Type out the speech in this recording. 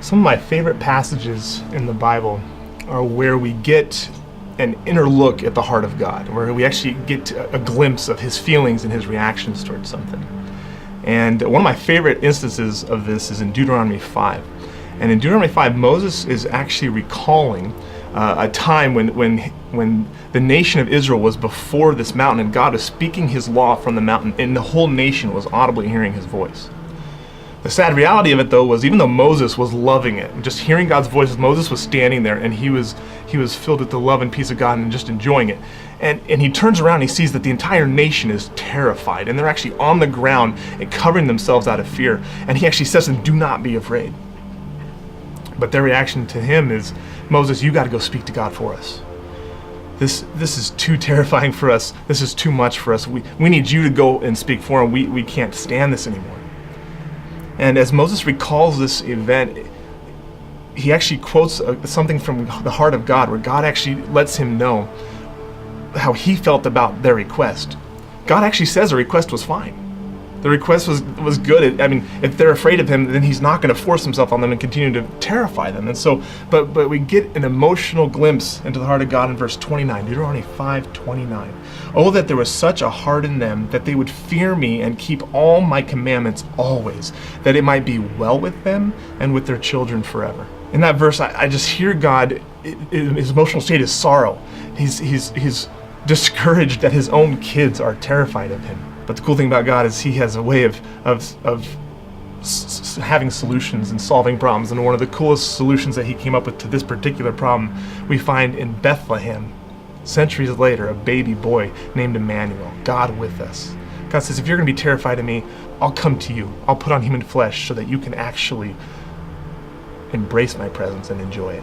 Some of my favorite passages in the Bible are where we get an inner look at the heart of God, where we actually get a glimpse of his feelings and his reactions towards something. And one of my favorite instances of this is in Deuteronomy 5. And in Deuteronomy 5, Moses is actually recalling a time when the nation of Israel was before this mountain, and God was speaking his law from the mountain, and the whole nation was audibly hearing his voice. The sad reality of it, though, was even though Moses was loving it, just hearing God's voice, Moses was standing there and he was filled with the love and peace of God and just enjoying it. And he turns around and he sees that the entire nation is terrified, and they're actually on the ground and covering themselves out of fear. And he actually says to them, "Do not be afraid." But their reaction to him is, "Moses, you got to go speak to God for us. This is too terrifying for us. This is too much for us. We need you to go and speak for him. We can't stand this anymore." And as Moses recalls this event, he actually quotes something from the heart of God, where God actually lets him know how he felt about their request. God actually says the request was fine. The request was good. I mean, if they're afraid of him, then he's not going to force himself on them and continue to terrify them. And so, but we get an emotional glimpse into the heart of God in verse 29, Deuteronomy 5:29. "Oh, that there was such a heart in them, that they would fear me and keep all my commandments always, that it might be well with them and with their children forever." In that verse, I just hear God, his emotional state is sorrow. He's discouraged that his own kids are terrified of him. But the cool thing about God is he has a way of having solutions and solving problems. And one of the coolest solutions that he came up with to this particular problem we find in Bethlehem. Centuries later, a baby boy named Emmanuel, God with us. God says, if you're going to be terrified of me, I'll come to you. I'll put on human flesh so that you can actually embrace my presence and enjoy it.